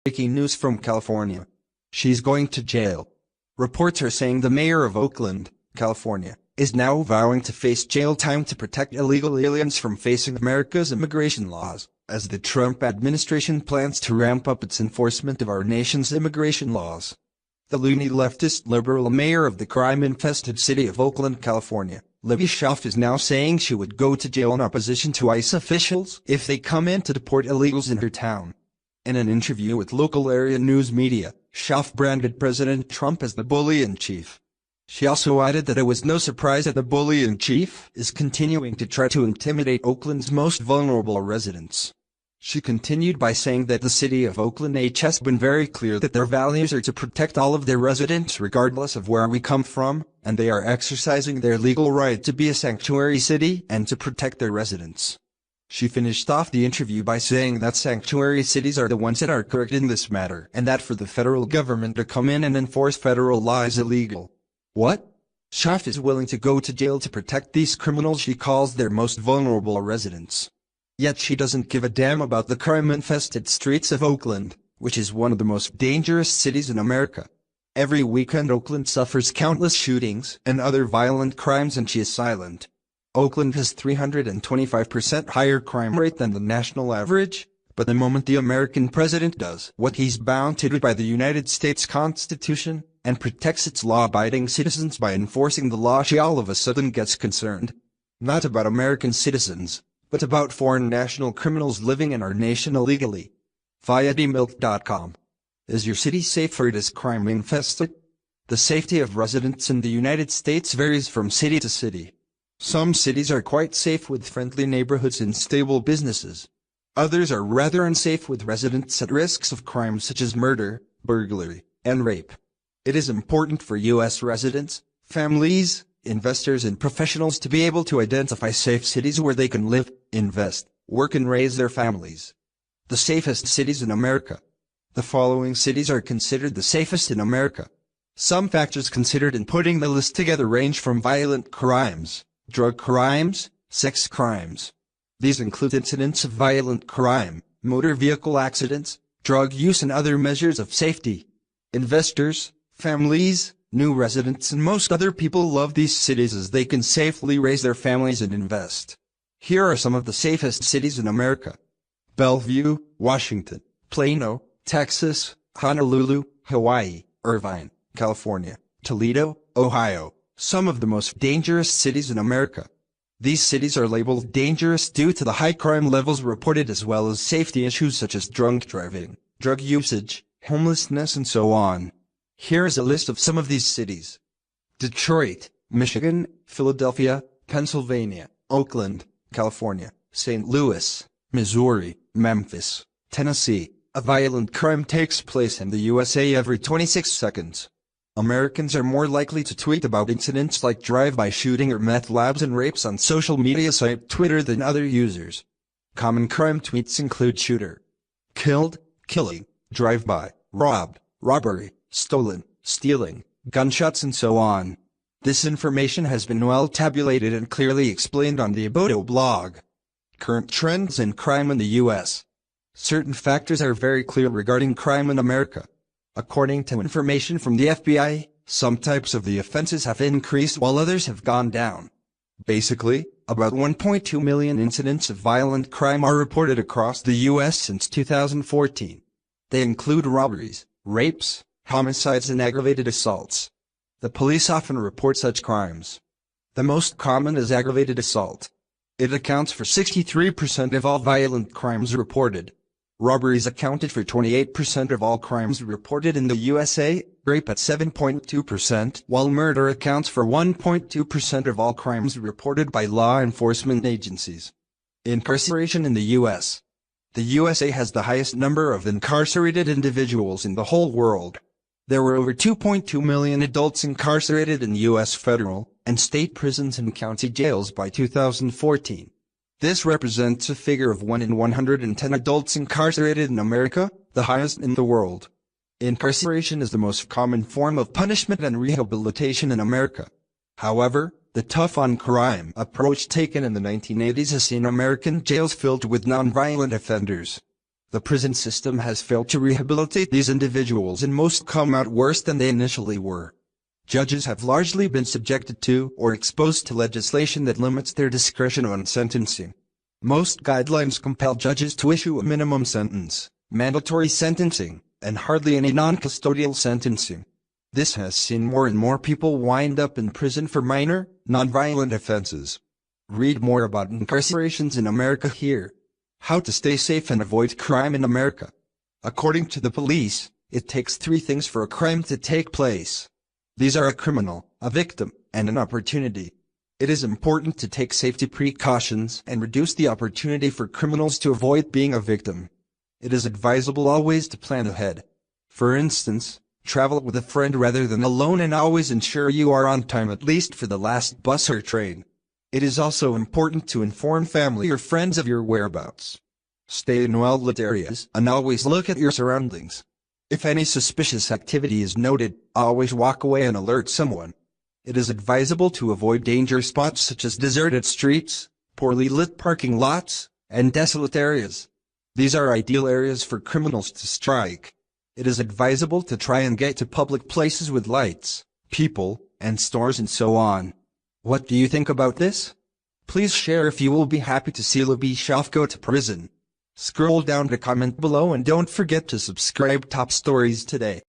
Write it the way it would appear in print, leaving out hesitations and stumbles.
Breaking news from California. She's going to jail. Reports are saying the mayor of Oakland, California, is now vowing to face jail time to protect illegal aliens from facing America's immigration laws, as the Trump administration plans to ramp up its enforcement of our nation's immigration laws. The loony leftist liberal mayor of the crime-infested city of Oakland, California, Libby Schaaf, is now saying she would go to jail in opposition to ICE officials if they come in to deport illegals in her town. In an interview with local area news media, Schaaf branded President Trump as the bully-in-chief. She also added that it was no surprise that the bully-in-chief is continuing to try to intimidate Oakland's most vulnerable residents. She continued by saying that the city of Oakland has been very clear that their values are to protect all of their residents regardless of where we come from, and they are exercising their legal right to be a sanctuary city and to protect their residents. She finished off the interview by saying that sanctuary cities are the ones that are correct in this matter, and that for the federal government to come in and enforce federal law is illegal. What? Schaaf is willing to go to jail to protect these criminals she calls their most vulnerable residents. Yet she doesn't give a damn about the crime-infested streets of Oakland, which is one of the most dangerous cities in America. Every weekend Oakland suffers countless shootings and other violent crimes, and she is silent. Oakland has 325% higher crime rate than the national average, but the moment the American president does what he's bound to do by the United States Constitution, and protects its law-abiding citizens by enforcing the law, she all of a sudden gets concerned. Not about American citizens, but about foreign national criminals living in our nation illegally. YOUHOTNEWS.com. Is your city safe or it is crime-infested? The safety of residents in the United States varies from city to city. Some cities are quite safe with friendly neighborhoods and stable businesses. Others are rather unsafe with residents at risks of crime such as murder, burglary, and rape. It is important for U.S. residents, families, investors, and professionals to be able to identify safe cities where they can live, invest, work, and raise their families. The safest cities in America. The following cities are considered the safest in America. Some factors considered in putting the list together range from violent crimes, drug crimes, sex crimes. These include incidents of violent crime, motor vehicle accidents, drug use, and other measures of safety. Investors, families, new residents, and most other people love these cities as they can safely raise their families and invest. Here are some of the safest cities in America: Bellevue, Washington; Plano, Texas; Honolulu, Hawaii; Irvine, California; Toledo, Ohio. Some of the most dangerous cities in America. These cities are labeled dangerous due to the high crime levels reported, as well as safety issues such as drunk driving, drug usage, homelessness, and so on. Here is a list of some of these cities: Detroit, Michigan; Philadelphia, Pennsylvania; Oakland, California; St. Louis, Missouri; Memphis, Tennessee. A violent crime takes place in the USA every 26 seconds. Americans are more likely to tweet about incidents like drive-by shooting or meth labs and rapes on social media site Twitter than other users. Common crime tweets include shooter, killed, killing, drive-by, robbed, robbery, stolen, stealing, gunshots, and so on. This information has been well tabulated and clearly explained on the YOUHOTNEWS blog. Current trends in crime in the U.S. Certain factors are very clear regarding crime in America. According to information from the FBI, some types of the offenses have increased while others have gone down. Basically, about 1.2 million incidents of violent crime are reported across the U.S. since 2014. They include robberies, rapes, homicides, and aggravated assaults. The police often report such crimes. The most common is aggravated assault. It accounts for 63% of all violent crimes reported. Robberies accounted for 28% of all crimes reported in the USA, rape at 7.2%, while murder accounts for 1.2% of all crimes reported by law enforcement agencies. Incarceration in the U.S. The USA has the highest number of incarcerated individuals in the whole world. There were over 2.2 million adults incarcerated in U.S. federal and state prisons and county jails by 2014. This represents a figure of 1 in 110 adults incarcerated in America, the highest in the world. Incarceration is the most common form of punishment and rehabilitation in America. However, the tough-on-crime approach taken in the 1980s has seen American jails filled with non-violent offenders. The prison system has failed to rehabilitate these individuals, and most come out worse than they initially were. Judges have largely been subjected to or exposed to legislation that limits their discretion on sentencing. Most guidelines compel judges to issue a minimum sentence, mandatory sentencing, and hardly any non-custodial sentencing. This has seen more and more people wind up in prison for minor, non-violent offenses. Read more about incarcerations in America here. How to stay safe and avoid crime in America. According to the police, it takes 3 things for a crime to take place. These are a criminal, a victim, and an opportunity. It is important to take safety precautions and reduce the opportunity for criminals to avoid being a victim. It is advisable always to plan ahead. For instance, travel with a friend rather than alone, and always ensure you are on time at least for the last bus or train. It is also important to inform family or friends of your whereabouts. Stay in well-lit areas and always look at your surroundings. If any suspicious activity is noted, always walk away and alert someone. It is advisable to avoid danger spots such as deserted streets, poorly lit parking lots, and desolate areas. These are ideal areas for criminals to strike. It is advisable to try and get to public places with lights, people, and stores and so on. What do you think about this? Please share if you will be happy to see Libby Schaaf go to prison. Scroll down to comment below and don't forget to subscribe. Top stories today.